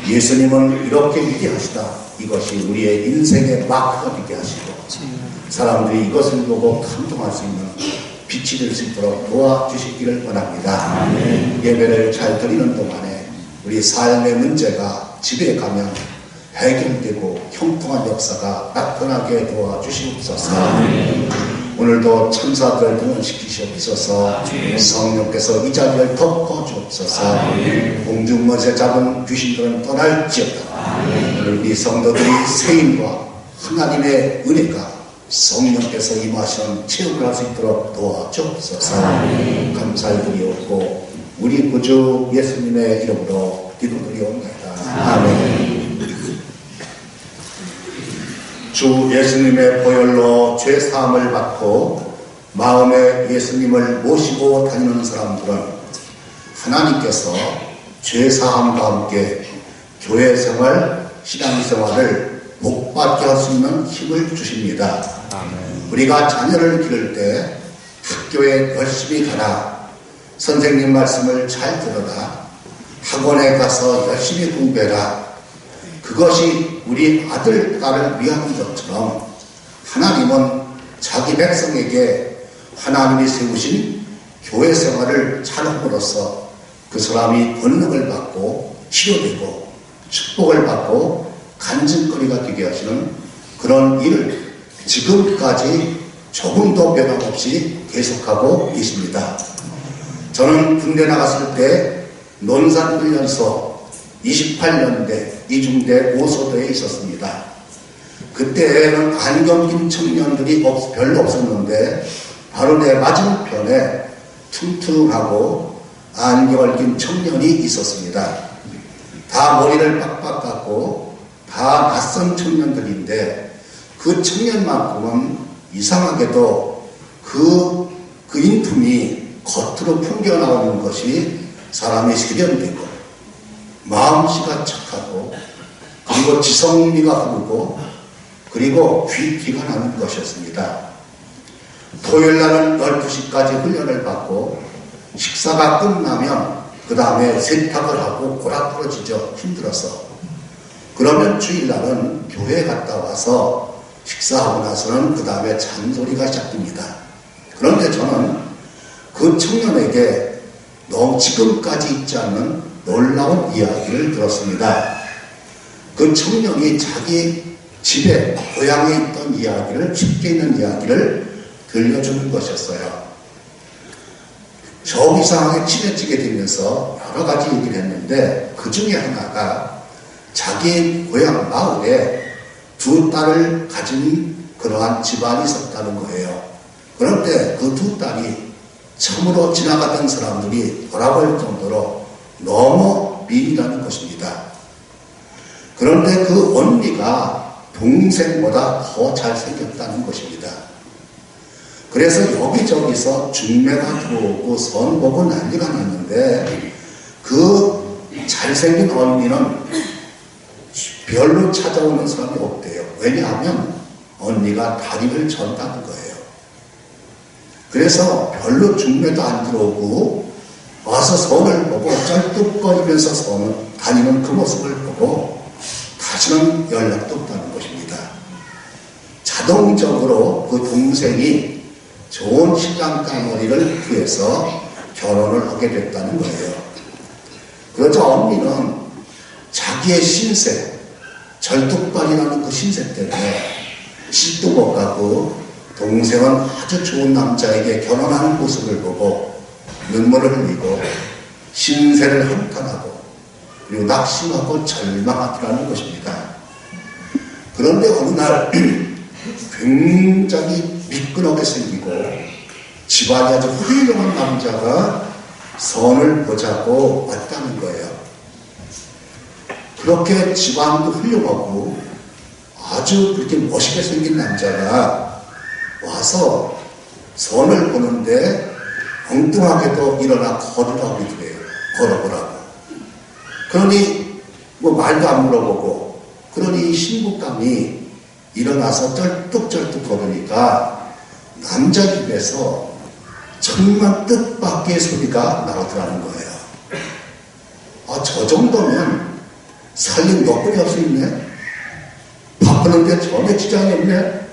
예수님은 이렇게 위대하시다. 이것이 우리의 인생의 마크가 되게 하시고 사람들이 이것을 보고 감동할 수 있는 빛이 될 수 있도록 도와주시기를 원합니다. 예배를 잘 드리는 동안에 우리 삶의 문제가 집에 가면 해결되고 형통한 역사가 나타나게 도와주시옵소서. 오늘도 천사들을 등원시키시옵소서. 성령께서 이 자리를 덮어주옵소서. 공중먼지 잡은 귀신들은 떠날지어다. 우리 성도들이 세임과 하나님의 은혜가 성령께서 임하시는 체험을 할 수 있도록 도와주옵소서. 감사드리옵고 우리 구주 예수님의 이름으로 기도드리옵나이다. 아멘. 주 예수님의 보혈로 죄 사함을 받고 마음에 예수님을 모시고 다니는 사람들은 하나님께서 죄 사함과 함께 교회 생활, 신앙 생활을 복받게 할 수 있는 힘을 주십니다. 우리가 자녀를 기를 때 학교에 열심히 가라, 선생님 말씀을 잘 들어라, 학원에 가서 열심히 공부해라, 그것이 우리 아들, 딸을 위한 것처럼 하나님은 자기 백성에게 하나님이 세우신 교회 생활을 잘함으로써 그 사람이 권능을 받고 치료되고 축복을 받고 간증거리가 되게 하시는 그런 일을 지금까지 조금도 변함없이 계속하고 있습니다. 저는 군대 나갔을 때 논산훈련소 28년대 이중대 5소대에 있었습니다. 그때는 안경 낀 청년들이 별로 없었는데 바로 내 맞은편에 퉁퉁하고 안경을 낀 청년이 있었습니다. 다 머리를 빡빡 깎고 다 낯선 청년들인데 그 청년만큼은 이상하게도 그 인품이 겉으로 풍겨나오는 것이 사람이 세련되고 마음씨가 착하고 그리고 지성미가 흐르고 그리고 귀기가 나는 것이었습니다. 토요일날은 12시까지 훈련을 받고 식사가 끝나면 그 다음에 세탁을 하고 골아떨어지죠. 힘들어서. 그러면 주일날은 교회 갔다 와서 식사하고 나서는 그 다음에 잔소리가 시작됩니다. 그런데 저는 그 청년에게 너무 지금까지 있지 않는 놀라운 이야기를 들었습니다. 그 청년이 자기 집에 고향에 있던 이야기를, 집에 있는 이야기를 들려주는 것이었어요. 저 이상하게 친해지게 되면서 여러 가지 얘기를 했는데 그 중에 하나가 자기 고향 마을에 두 딸을 가진 그러한 집안이 있었다는 거예요. 그런데 그 두 딸이 처음으로 지나가던 사람들이 돌아볼 정도로 너무 미인이라는 것입니다. 그런데 그 언니가 동생보다 더 잘생겼다는 것입니다. 그래서 여기저기서 중매가 들어오고 선보고 난리가 났는데 그 잘생긴 언니는 별로 찾아오는 사람이 없대요. 왜냐하면 언니가 다리를 전다는 거예요. 그래서 별로 중매도 안 들어오고 와서 선을 보고 쩔뚝거리면서 다니는 그 모습을 보고 다시는 연락도 없다는 것입니다. 자동적으로 그 동생이 좋은 신랑감머리를 구해서 결혼을 하게 됐다는 거예요. 그러자 언니는 자기의 신세, 절뚝발이 나는 그 신세 때문에 집도 못 가고 동생은 아주 좋은 남자에게 결혼하는 모습을 보고 눈물을 흘리고 신세를 한탄하고 그리고 낙심하고 절망하더라는 것입니다. 그런데 어느 날 굉장히 미끈하게 생기고 집안이 아주 훌륭한 남자가 선을 보자고 왔다는 거예요. 그렇게 집안도 훌륭하고 아주 그렇게 멋있게 생긴 남자가 와서 선을 보는데 엉뚱하게도 일어나 걸으라고 그래요. 걸어보라고. 그러니 뭐 말도 안 물어보고 그러니 신부감이 일어나서 쩔뚝쩔뚝 걸으니까 남자 입에서 천만 뜻밖의 소리가 나오더라는 거예요. 저 정도면 살림 너뿐이 할 수 있네. 바쁘는데 전혀 지장이 없네.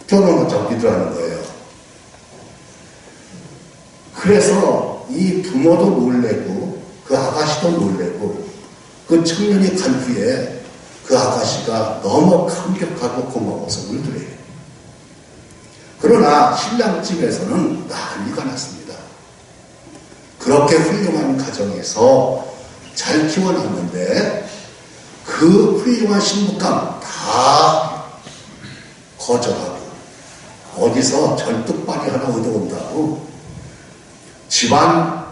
결혼하자고 기도하는 거예요. 그래서 이 부모도 놀래고 그 아가씨도 놀래고 그 청년이 간 후에 그 아가씨가 너무 감격하고 고마워서 울더래요. 그러나 신랑집에서는 난리가 났습니다. 그렇게 훌륭한 가정에서 잘 키워놨는데 그 훌륭한 신부감 다 거절하고 어디서 절뚝발이 하나 얻어온다고 집안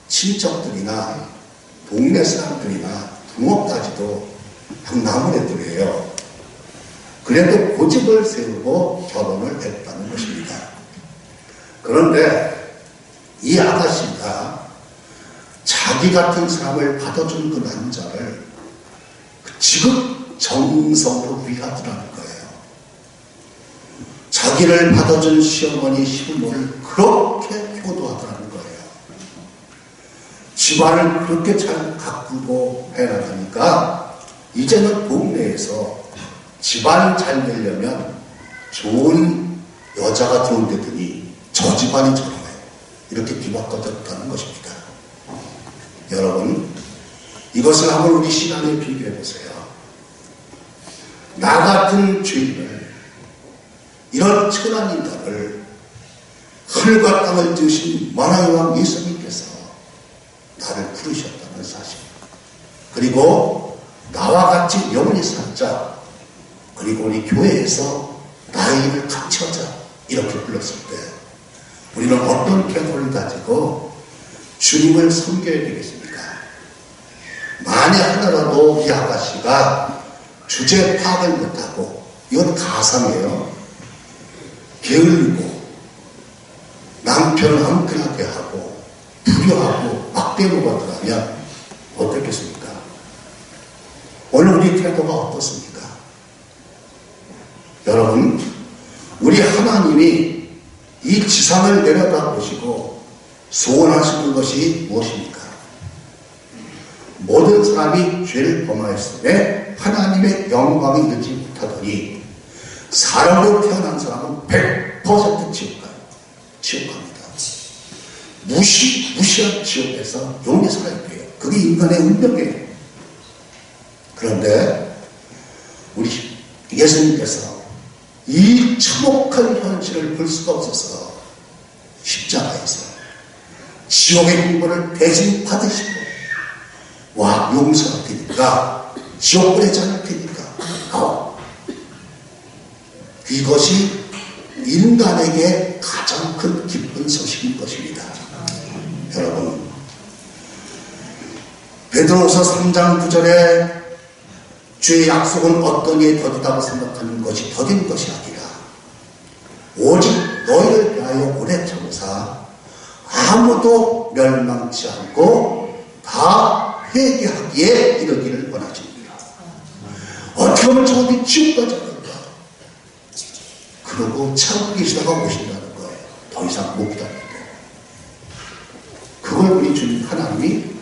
친척들이나 동네 사람들이나 부모까지도 나무래들이에요. 그래도 고집을 세우고 결혼을 했다는 것입니다. 그런데 이 아가씨가 자기 같은 사람을 받아준 그 남자를 지극정성으로 위하더라는 거예요. 자기를 받아준 시어머니 시부모를 그렇게 효도하더라는 거예요. 집안을 그렇게 잘 가꾸고 해나가니까 이제는 동네에서 집안 잘 되려면 좋은 여자가 들어온다더니 저 집안이 저러네. 이렇게 뒤바꿔졌다는 것입니다. 여러분, 이것을 한번 우리 시간에 비교해 보세요. 나 같은 죄인을, 이런 천한 인간을 하늘과 땅을 지으신 만왕의 왕 예수님께서 나를 부르셨다는 사실, 그리고 나와 같이 영원히 살자, 그리고 우리 교회에서 나의 일을 같이 하자, 이렇게 불렀을 때 우리는 어떤 태도를 가지고 주님을 섬겨야 되겠습니까? 만약 하나라도 이 아가씨가 주제 파악을 못하고, 이건 가상이에요. 게을리고 남편을 엉끈하게 하고 불효하고 막대고 받으라면 어떻겠습니까? 오늘 우리 태도가 어떻습니까? 여러분, 우리 하나님이 이 지상을 내려다 보시고 소원하시는 것이 무엇입니까? 모든 사람이 죄를 범하였을 때 하나님의 영광이 이르지 못하더니 사람으로 태어난 사람은 100% 지옥 가요. 지옥 갑니다. 무시한 지옥에서 영원히 살아야 돼요. 그게 인간의 운명이에요. 그런데 우리 예수님께서 이 참혹한 현실을 볼 수가 없어서 십자가에서 지옥의 형벌을 대신 받으시고, 와, 용서할 테니까, 지옥 보내지 않을 테니까 나와. 이것이 인간에게 가장 큰 기쁜 소식인 것입니다. 여러분, 베드로후서 3장 9절에 주의 약속은 어떤 이에 더디다고 생각하는 것이 더딘 것이 아니라 오직 너희를 위하여 오래 참으사 아무도 멸망치 않고 다 회개하기에 이르기를 원하십니다. 어떻게 하면 저기 지옥까지 갈까? 그러고 참고 계시다가 오신다는 거예요. 더 이상 못 기다립니다. 그걸 우리 주님 하나님이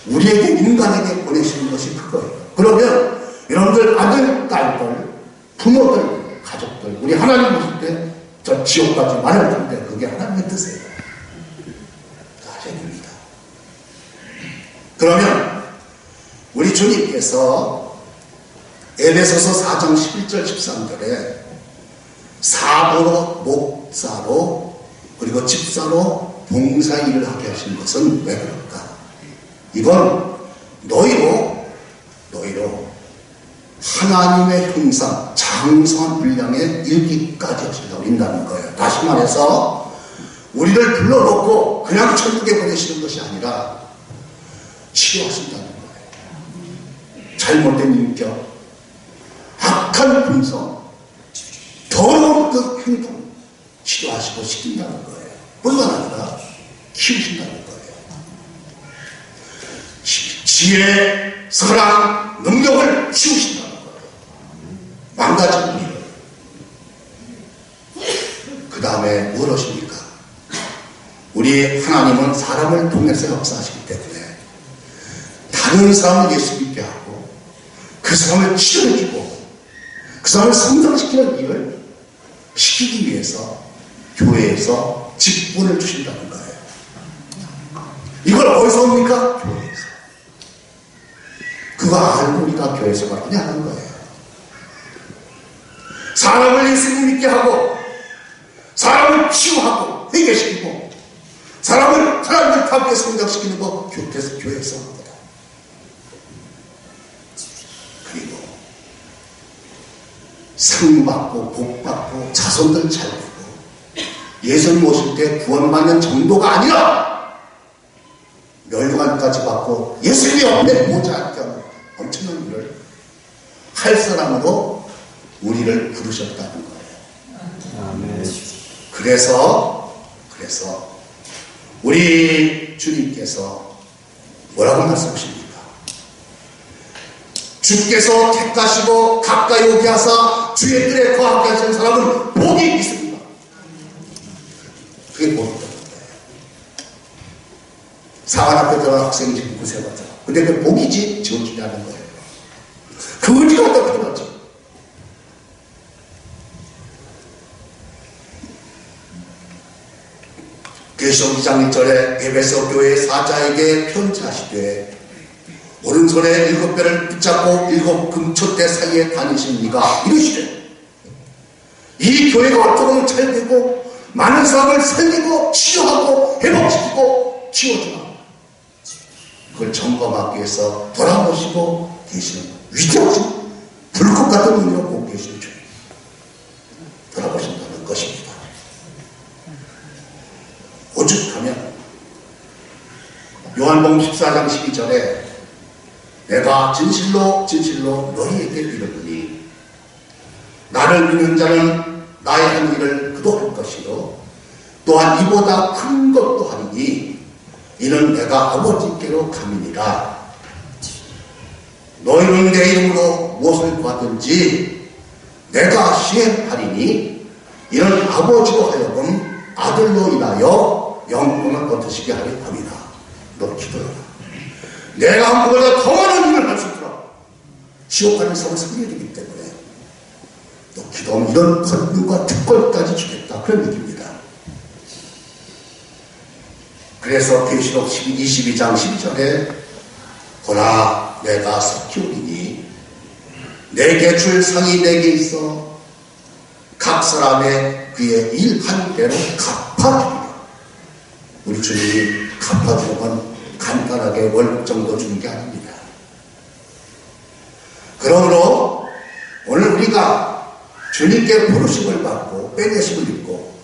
우리에게, 인간에게 보내시는 것이 그거예요. 그러면 여러분들 아들, 딸들, 부모들, 가족들, 우리 하나님 보실 때 저 지옥 가지 말아야 되는데 그게 하나님의 뜻이에요. 아셔야 됩니다. 그러면 우리 주님께서 에베소서 4장 11절 13절에 사도로, 목사로, 그리고 집사로 봉사 일을 하게 하신 것은 왜 그럴까? 이건 너희로 하나님의 형상, 장성한 분량에 일기까지 하시려고 한다는 거예요. 다시 말해서 우리를 불러놓고 그냥 천국에 보내시는 것이 아니라 치료하신다는 거예요. 잘못된 인격, 악한 품성, 더러운 그 행동 치료하시고 시킨다는 거예요. 뿐만 아니라 키우신다는 거예요. 지혜, 사랑, 능력을 키우신다는 거예요. 망가진 우리를. 그 다음에 무엇입니까? 우리 하나님은 사람을 통해서 역사하시기 때문에 다른 사람을 예수 믿게 하고 그 사람을 치료해주고 그 사람을 성장시키는 일을 시키기 위해서 교회에서 직분을 주신다는 거예요. 이걸 어디서 옵니까? 교회에서. 그거 알고 우리가 교회에서 말하냐 하는 거예요. 사람을 예수님 믿게 하고 사람을 치유하고 회개시키고 사람을 하나님을 다 위해 성장시키는 거 교회에서 합니다. 그리고 상 받고 복 받고 자손들 잘 되고 예수님 오실 때 구원받는 정도가 아니라 멸관까지 받고 예수님이 옆에 모자 겸 엄청난 일을 할 사람으로 우리를 부르셨다는 거예요. 아멘. 그래서 우리 주님께서 뭐라고 말씀하십니까? 주께서 택하시고 가까이 오게 하사 주의 뜰에 거하게 하시는 사람은 복이 있습니다. 그게 복이다. 사관 앞에 들어간 학생이 지금 구세받잖아. 근데 그 복이지 지어주냐는 거예요. 그 의지가 어떻게 나지? 계시록 2장 1절에 에베소 교회 사자에게 편지하시되 오른손에 7배를 붙잡고 7 금초대 사이에 다니신 이가 이르시되 이 교회가 어쩌면 잘되고 많은 사람을 살리고 치유하고 회복시키고 치워주나 그걸 점검하기 위해서 돌아보시고 계시는 위대하신 불꽃 같은 눈으로 보고 계신 주님 돌아보신다는 것입니다. 오죽하면 요한복음 14장 12절에 내가 진실로 너희에게 이르노니 나를 믿는 자는 나의 한 일을 그도 할 것이요 또한 이보다 큰 것도 하리니 이는 내가 아버지께로 감이니라. 너희는 내 이름으로 무엇을 구하든지 내가 시행하리니 이는 아버지로 하여금 아들로 인하여 영광을 얻으시게 하려 함이라. 너 기도해라. 내가 한 번보다 더 많은 일을 할 수 있도록 지옥 가는 사람을 살려야 되기 때문에 너 기도하면 이런 권능과 특권까지 주겠다. 그런 얘기입니다. 그래서 계시록 22장 12절에 보라 내가 속히 오리니 내게 줄 상이 내게 있어 각 사람의 그의 일한 대로 갚아주리라. 우리 주님이 갚아주는 건 간단하게 월급 정도 주는 게 아닙니다. 그러므로 오늘 우리가 주님께 부르심을 받고 빼내심을 입고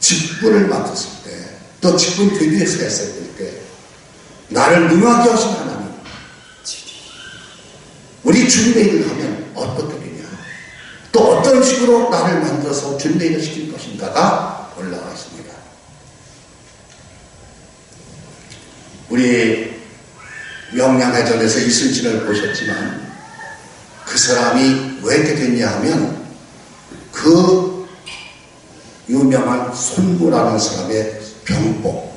직분을 맡았을 때 또 직분 되기 위해서 했을 때 나를 능하게 하신 하나님 우리 주님의 일을 하면 어떻게 되냐 또 어떤 식으로 나를 만들어서 주님의 일을 시킬 것인가가 올라와 있습니다. 우리 명량해전에서 이순신을 보셨지만 그 사람이 왜 이렇게 됐냐 하면 그 유명한 손구라는 사람의 병법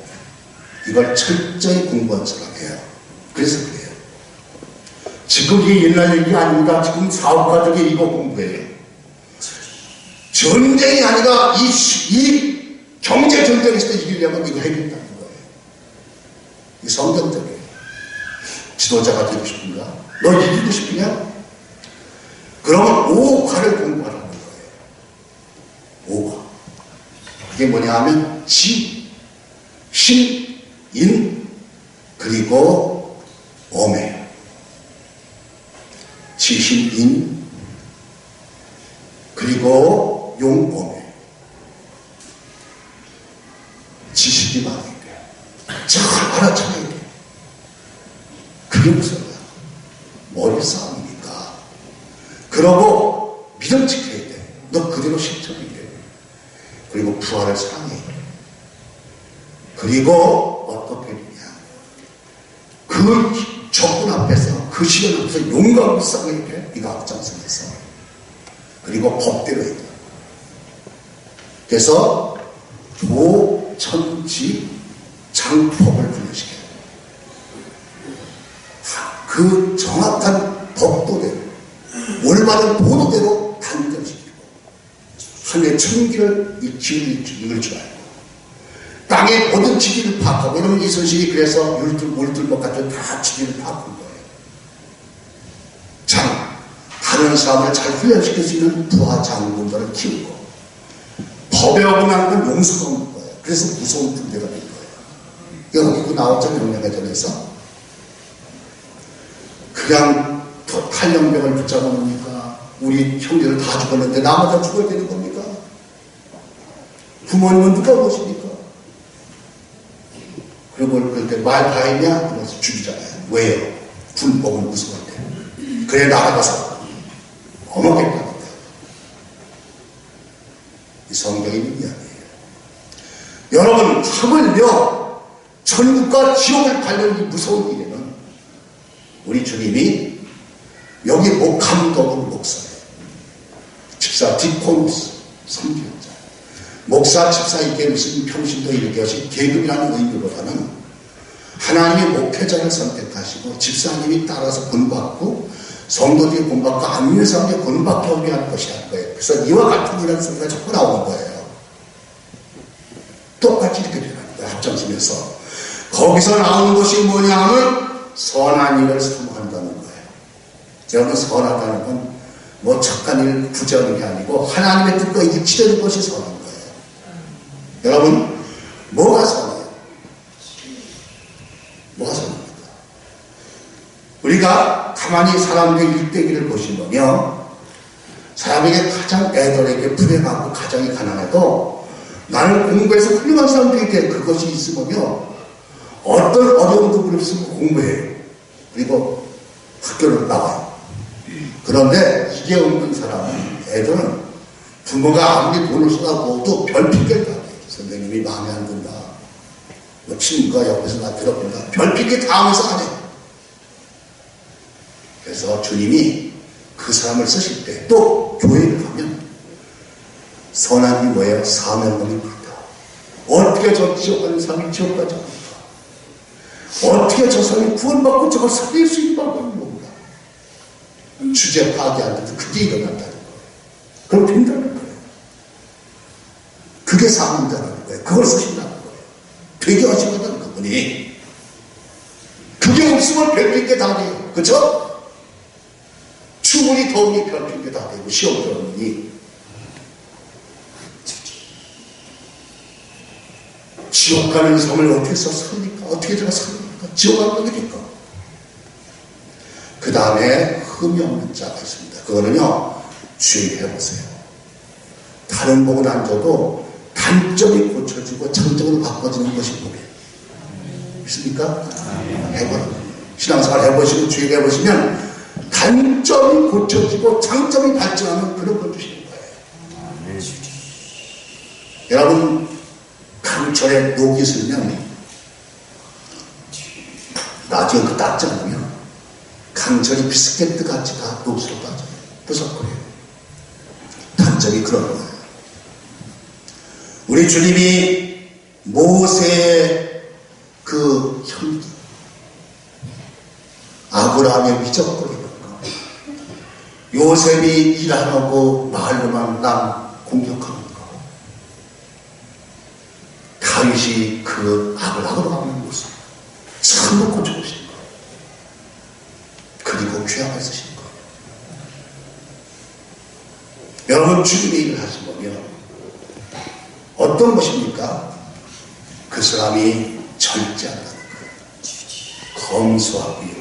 이걸 철저히 공부한 사람이에요. 그래서 그래요. 지금 이 옛날 얘기 아닙니다. 지금 사업가들이 이거 공부해요. 전쟁이 아니라 이 경제 전쟁에서 이기려면 이거 해야 된다는 거예요. 이 성경적이에요. 지도자가 되고 싶은가? 너 이기고 싶으냐? 그러면 5과를 공부하라는 거예요. 5과. 그게 뭐냐 하면 지, 신, 인, 그리고 오매. 지, 신, 인, 그리고 용, 오매. 지식이 많아야 돼. 잘 알아차려야 돼. 그게 무슨 거야? 머리 싸움이니까. 그러고 믿음 지켜야 돼. 너 그대로 실천해야 돼. 그리고 부활을 사랑해야 돼. 그리고 어떻게 되냐. 그 적군 앞에서 그 시간 앞에서 용감으로 싸워야 돼. 네가 앞장서서. 그리고 법대로 해야 돼. 그래서 조천지 장법을 분류시켜요. 그 정확한 법도대로 올바른 도도대로 단절시키고 하늘의 천기를 기울일 줄 알고 땅의 모든 지기를 파악하고 이러면 이순신이 그래서 울들목 같은 다 지기를 파악한 거예요. 다른 사람을 잘 훈련시킬 수 있는 부하 장군들을 키우고 법에 어긋나는 건 용서가 없는 거예요. 그래서 무서운 군대가 된 거예요. 여기 그 나왔잖아요. 명령해전에서 그냥 탈영병을 붙잡아 놓으니까 우리 형제들 다 죽었는데 나만 다 죽어야 되는 겁니까? 부모님은 누가 보십니까? 그리고 그럴 때 말 다 했냐? 그래서 죽이잖아요. 왜요? 군법은 무서운데. 그래 나아가서 어먹겠다니까. 이 성경이 있는 이야기예요. 여러분, 하물며 천국과 지옥을 가는 이 무서운 일에는 우리 주님이 여기 목함덕으로 목사예요. 집사 디코노스 선교자. 목사 집사 이게 무슨 평신도 이렇게 하신 계급이라는 의미보다는 하나님의 목회자를 선택하시고 집사님이 따라서 본받고 성도들이 본받고 안 믿는 사람들이 본받기 위한 것이라는 거예요. 그래서 이와 같은 이라는 소리가 자꾸 나오는 거예요. 똑같이 이렇게 되는 거예요. 합장심에서 거기서 나오는 것이 뭐냐 하면 선한 일을 사모한다는 거예요. 여러분, 선하다는 건 뭐 착한 일을 구제하는 게 아니고 하나님의 뜻과 일치되는 것이 선한 거예요. 여러분, 뭐가 선해요? 뭐가 선합니까? 우리가 가만히 사람들의 일대기를 보시면요, 사람에게 가장 애들에게 불행하고 가정이 가난해도 나는 공부해서 훌륭한 사람들이 돼. 그것이 있으면요, 어떤 어려움도 무릅쓰고 공부해요. 그리고 학교를 나와요. 그런데 이게 없는 사람은, 애들은 부모가 아무리 돈을 쏟아부어도 별 핑계를 다 해요. 선생님이 마음에 안 든다. 뭐 친구가 옆에서 나 괴롭힌다. 별 핑계 다 하면서 안 해요. 그래서 주님이 그 사람을 쓰실 때 또 교회를 가면 선한 게 뭐예요? 사명감이 그렇다. 어떻게 저 지옥 가는 사람이 지옥 가지 않을까? 어떻게 저 사람이 구원받고 저걸 살릴 수 있는 방법이 뭔가? 주제 파악이 안 돼도 그게 일어난다는 거예요. 그럼 된다는 거예요. 그게 사명자라는 거예요. 그걸 쓰신다는 거예요. 되게 하시거든 그분이. 그게 없으면 별빛게 다 돼요. 그렇죠? 추운이 더우니 별빛게 다 되고 시험 들었니 지옥 가는 삶을 어떻게 해서 삽니까? 어떻게 제가 삽니까? 지옥 안 가겠니까? 그 다음에 흠이 없는 자가 있습니다. 그거는요, 주의해보세요. 다른 복은 안 줘도 단점이 고쳐지고 장점으로 바꿔지는 것이 복이에요. 믿습니까? 해봐요. 신앙생활 해보시고 주의해보시면 단점이 고쳐지고 장점이 발전하는 그런 걸 주시는 거예요. 여러분, 강철에 녹이 슬면 나중에 그 닦지 않으면 강철이 비스켓트 같이 다 녹수로 빠져요. 부석거려요. 단점이 그런 거예요. 우리 주님이 모세의 그 형기, 아브라함의 미적거리는 거, 요셉이 일 안 하고 말로만 남 공격하는 거, 다윗이 그 악을 하고 가는 모습, 참으로 고쳐보신 거, 그리고 귀하게 쓰신 거. 여러분, 주님의 일을 하시면 어떤 것입니까? 그 사람이 절제한다는 거예요. 검소하고요,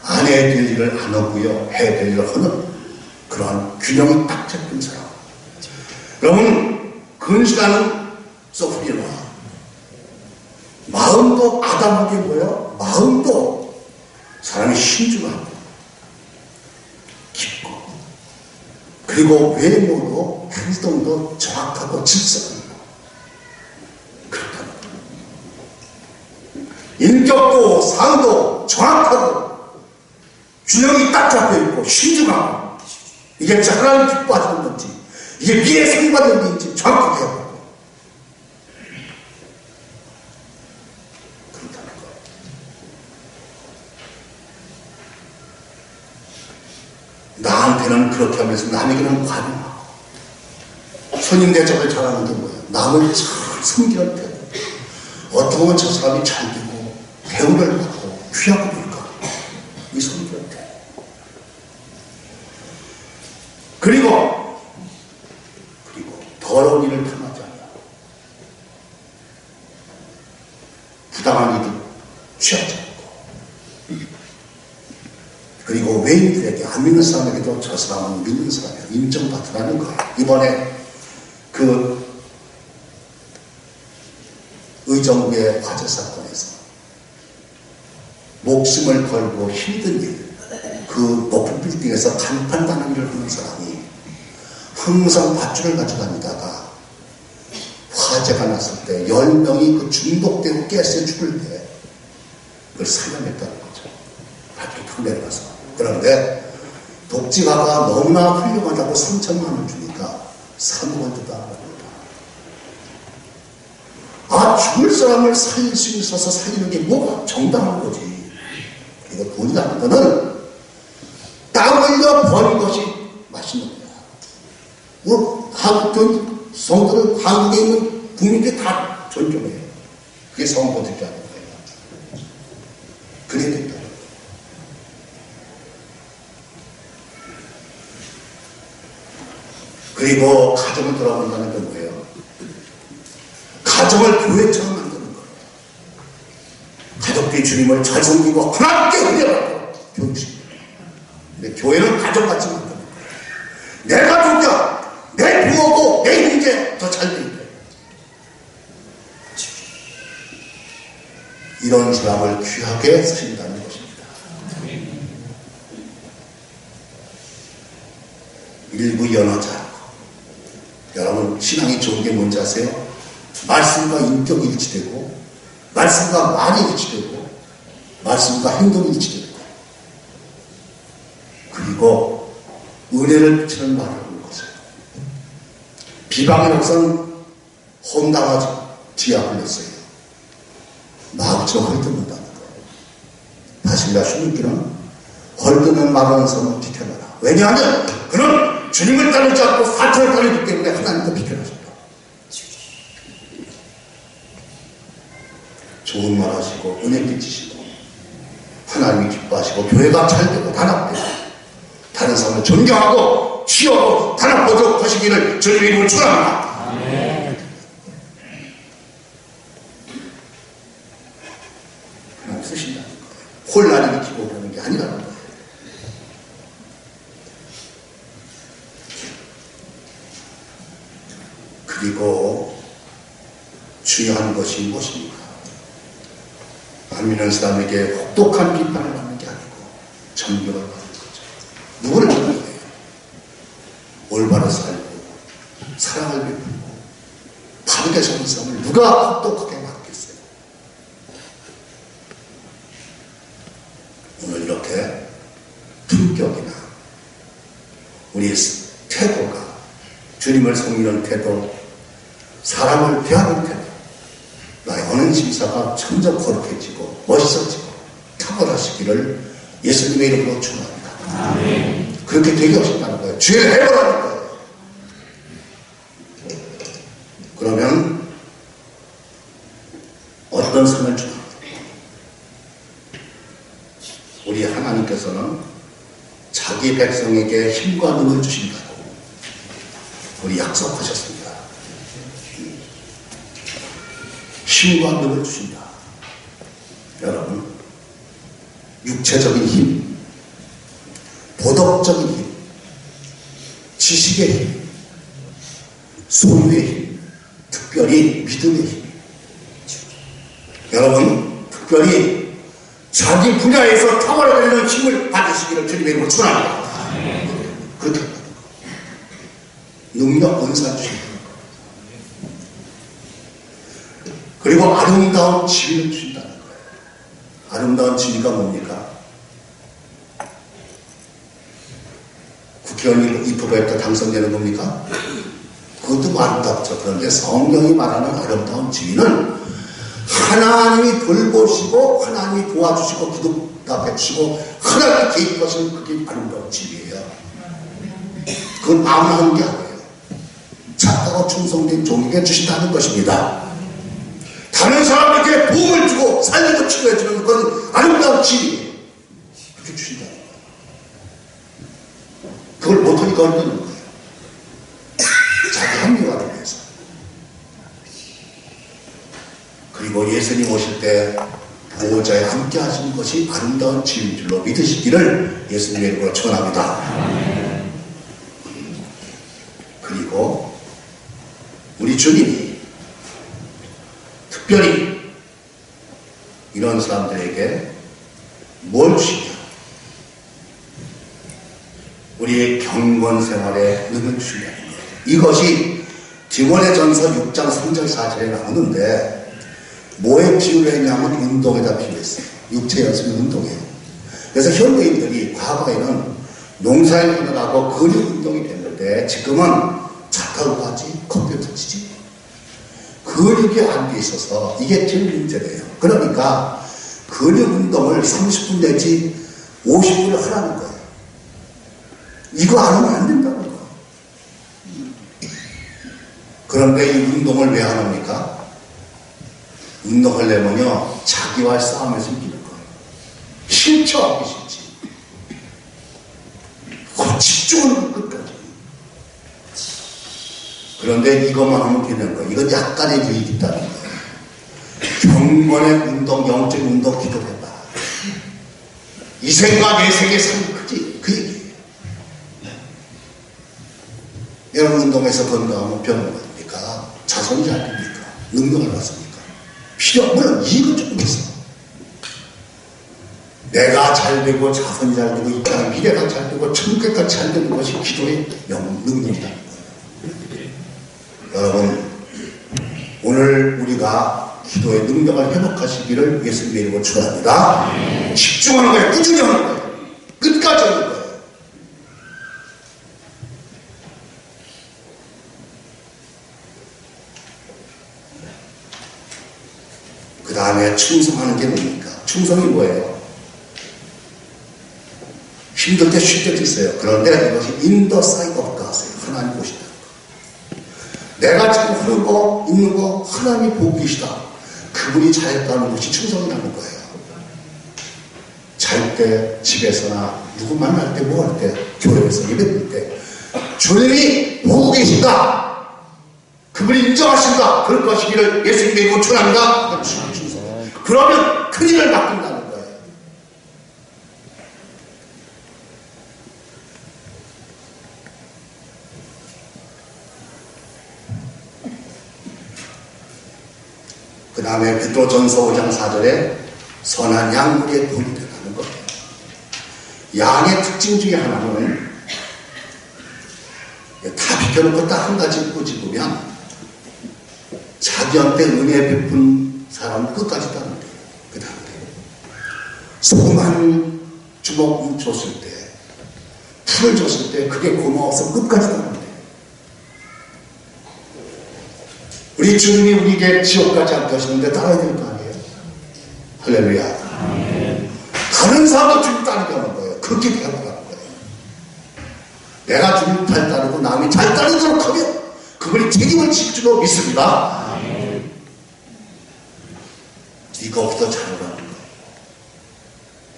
안 해야 될 일을 안 하고요, 해야 될 일을 하는 그러한 균형이 딱 잡힌 사람. 여러분, 근시라는 소프리나 마음도 아담하게 뭐예요? 마음도 사람이 신중하고 깊고, 그리고 외모도 행동도 정확하고 질서있고 그렇다는 거예요. 인격도 상도 정확하고 균형이 딱 잡혀있고 신중하고, 이게 하나님 기뻐하시는 건지 이게 미래 상받는 건지 정확하게 하고 그렇다는 거예요. 나한테는 그렇게 하면서 남에게는 관용하고, 손님 대접을 잘하는 게 뭐야? 남을 잘 섬기는 태도. 어떻게 보면 저 사람이 잘 되고 대우를 받고 귀하게 될까? 이 섬기는 태도. 그리고 더러운 일을 탐하지 않아. 부당한 일을 취하지 않고. 그리고 외인들에게, 안 믿는 사람에게도 저 사람은 믿는 사람이야, 인정받으라는 거예요. 이번에 그 의정부의 화재 사건에서 목숨을 걸고 힘든 일, 그 높은 빌딩에서 간판 다는 일을 하는 사람이 항상 밧줄을 가져다니다가 화재가 났을 때 10명이 그 중독되고 가스에 죽을 때 그걸 살려냈다는 거죠. 밧줄 탁 내려가서. 그런데 독지가가 너무나 훌륭하다고 3천만 원 주니까 사무관도 안 합니다. 아, 죽을 사람을 살릴 수 있어서 살리는 게 뭐가 정당한 거지. 이거 돈이 아닌 거는 땀 흘려 버린 것이 맛있는 거야. 뭐, 한국 성도는 한국에 있는 국민들이 다 존중해요. 그게 성도들이 하는 거예요. 그래야 된다. 그리고 가정을 돌아본다는 건 뭐예요? 가정을 교회처럼 만드는 거예요. 가족들이 주님을 잘 섬기고 하나님께 은혜받고 교육시키는 거예요. 근데 교회는 가족같이 만드는 거예요. 내가 누가, 내 부모고 내 형제 더 잘 되는 거예요. 이런 사람을 귀하게 쓰신다는 것입니다. 일부 연하자. 여러분, 신앙이 좋은 게 뭔지 아세요? 말씀과 인격이 일치되고, 말씀과 말이 일치되고, 말씀과 행동이 일치되고, 그리고 은혜를 비치는 말을 하는 것이에요. 비방이라고선 혼당하지, 지하 흘렸어요. 마음처럼 헐뜯는다는 거예요. 다시라 주님께는 헐뜯는 말하는 사람을 비켜놔라. 왜냐하면 그는 주님을 따르지 않고 사탄을 따르기 때문에 하나님도 비켜나셨다. 좋은 말 하시고 은혜 끼치시고 하나님이 기뻐하시고 교회가 잘되고 단합되고 다른 사람을 존경하고 취하고 단합하도록 하시기를 주님의 이름으로 축원합니다. 그냥 쓰신다는 거예요. 혼란을 일으키고 그러는 게 아니라는 거예요. 그리고 중요한 것이 무엇입니까? 안 믿는 사람에게 혹독한 비판을 받는 게 아니고 정경을 받는 거죠. 누구를 믿는 거예요? 올바로 살고 사랑을 베풀고 바르게 사는 사람을 누가 혹독하게 받겠어요? 오늘 이렇게 품격이나 우리 태도가 주님을 섬기는 태도, 사람을 대하는 태도, 나의 어느 심사가 점점 거룩해지고 멋있어지고 탁월하시기를 예수님의 이름으로 축원합니다. 아멘. 그렇게 되게 하신다는 거예요. 주의를 해보라는 거예요. 그러면 어떤 상을 주나? 우리 하나님께서는 자기 백성에게 힘과 능을 주신다고 우리 약속하셨습니다. 힘과 능을 주신다. 여러분, 육체적인 힘, 도덕적인 힘, 지식의 힘, 소유의 힘, 특별히 믿음의 힘. 여러분, 특별히 자기 분야에서 탁월하는 힘을 받으시기를 주님의 이름으로 축원합니다. 그렇게 합니다. 능력, 은사 주신다. 그리고 아름다운 지위를 주신다는 거예요. 아름다운 지위가 뭡니까? 국회의원 입후보에 당선되는 겁니까? 그것도 아름답죠. 그런데 성경이 말하는 아름다운 지위는 하나님이 돌보시고 하나님이 도와주시고 기도답해 주시고 하나님이 개입하시는 그게 아름다운 지위예요. 그건 아무나 하는 게 아니에요. 착하고 충성된 종에게 주신다는 것입니다. 다른 사람에게 도움을 주고 살리고 치료해 주는 건 아름다운 진리예요. 그렇게 주신다는 거예요. 그걸 못하니까 얻는 거예요. 자기 합리화를 위해서. 그리고 예수님 오실 때 보호자에 함께 하시는 것이 아름다운 진리인 줄로 믿으시기를 예수님의 이름으로 축원합니다. 그리고 우리 주님이 특별히 이런 사람들에게 뭘 주시냐? 우리의 경건 생활에 능을 주신다는 거예요. 이것이 디모데전서 6장 3절 4절에 나오는데 뭐에 비유를 했냐면 운동에다 비유했어요. 육체 연습은 운동이에요. 그래서 현대인들이 과거에는 농사일 하느라고 근육 운동이 됐는데 지금은 차 타고 가지, 컴퓨터 치지. 근육이 안 돼 있어서 이게 제일 문제예요. 그러니까 근육 운동을 30분 내지 50분을 하라는 거예요. 이거 안 하면 안 된다는 거예요. 그런데 이 운동을 왜 안 합니까? 운동하려면요, 자기와 싸움에서 이기는 거예요. 실천하기 싫지. 집중은 끝까지. 그런데 이것만 하면 되는 거예요. 이건 약간의 유익이 있다는 거예요. 경건의 운동, 영적 운동 기도해봐. 이 생과 내 생의 삶이 크지. 그 얘기예요. 여러분 운동에서 건강하면 병을 받습니까? 자손이 잘 됩니까? 능력을 받습니까? 필요, 물론 이익은 조금 있어. 내가 잘 되고 자손이 잘 되고 이 땅의 미래가 잘 되고 천국까지 잘 되는 것이 기도의 능력이라는 거예요. 여러분 오늘 우리가 기도의 능력을 회복하시기를 예수님의 이름으로 축원합니다. 집중하는 거예요. 꾸준히 하는 거예요. 끝까지 하는 거예요. 그 다음에 충성하는 게 뭡니까? 충성이 뭐예요? 힘들 때 쉴 때도 있어요. 그런데 이것이 in the sight of God, 하나님 보신다는 거. 내가 지금 하는 거, 있는 거 하나님이 보고 계시다. 그분이 잘했다는 것이 충성이라는 거예요. 잘 때, 집에서나 누구 만날 때, 뭐 할 때, 교회에서 예배 드릴 때 주님이 보고 계신다. 그분이 인정하신다. 그럴 것이기를 예수님의 이름으로 축원합니다. 그러면 큰일을 맡긴다는 거예요. 그 다음에 베드로전서 5장 4절에 선한 양무리의 본이 되라는 거예요. 양의 특징 중에 하나는 다 비켜놓고 딱 한 가지 꼬집으면 자기한테 은혜 베푼 사람은 끝까지 따는데, 그 다음에 소금 주먹 줬을 때, 풀을 줬을 때 그게 고마워서 끝까지 따는데, 우리 주님이 우리에게 지옥까지 안 가시는데 따라야 될 거 아니에요? 할렐루야. 가는 사람도 주님 따르게 하는 거예요. 그렇게 배워가는 거예요. 내가 주님 잘 따르고 남이 잘 따르도록 하면 그분이 책임을 질 줄로 믿습니다. 네가 없어 잘하라는 거예요.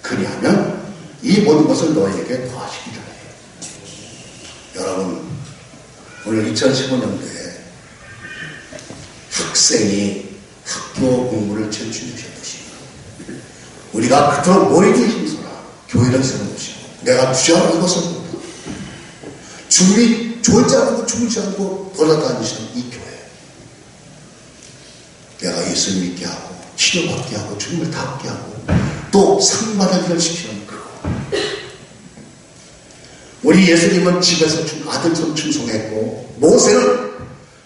그리하면 이 모든 것을 너에게 더하시기 전에. 여러분 오늘 2015년도에 학생이 학교 공부를 제출하셨듯이 우리가 그토록 모이기 힘써라 교회를 세워놓으시고 내가 주저하는 이것을 못하 주님이 졸지 않고 주무지 않고 돌아다니시는 이 교회 내가 예수님 믿게 하고 치료받게 하고 주님을 닮게 하고 또 상받을 일을 시키는 그거. 우리 예수님은 집에서 아들처럼 충성했고 모세는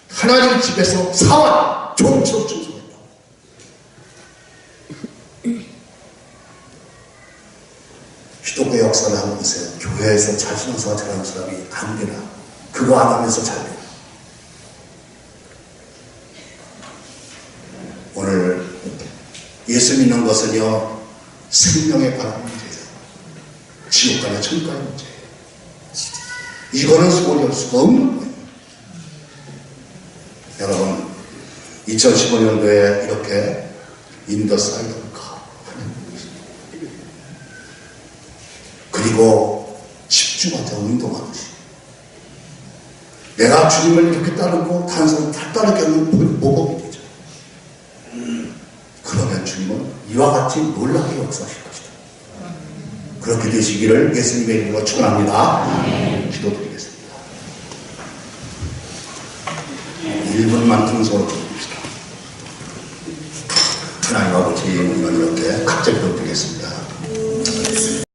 하나님 집에서 사원 종처럼 충성했다. 기독교 역사를 한번 보세요. 교회에서 자신없어 잘하는 사람이 안 되나? 그거 안 하면서 잘 되나? 오늘 예수 믿는 것은요 생명에 관한 문제예요. 지옥 가냐 천국 가냐 문제예요. 이거는 소홀히 할 수가 없는 거예요. 여러분, 2015년도에 이렇게 인더사이드 그리고 집중하자 운동하듯이 내가 주님을 이렇게 따르고 다른 사람 다 따르게 하면 모범이 되죠. 그러면 주님은 이와 같이 놀랍게 역사하실 것이다. 그렇게 되시기를 예수님의 이름으로 축원합니다. 기도드리겠습니다. 1분만 통성으로 기도드립시다. 하나님 아버지, 이렇게 각자 기도드리겠습니다.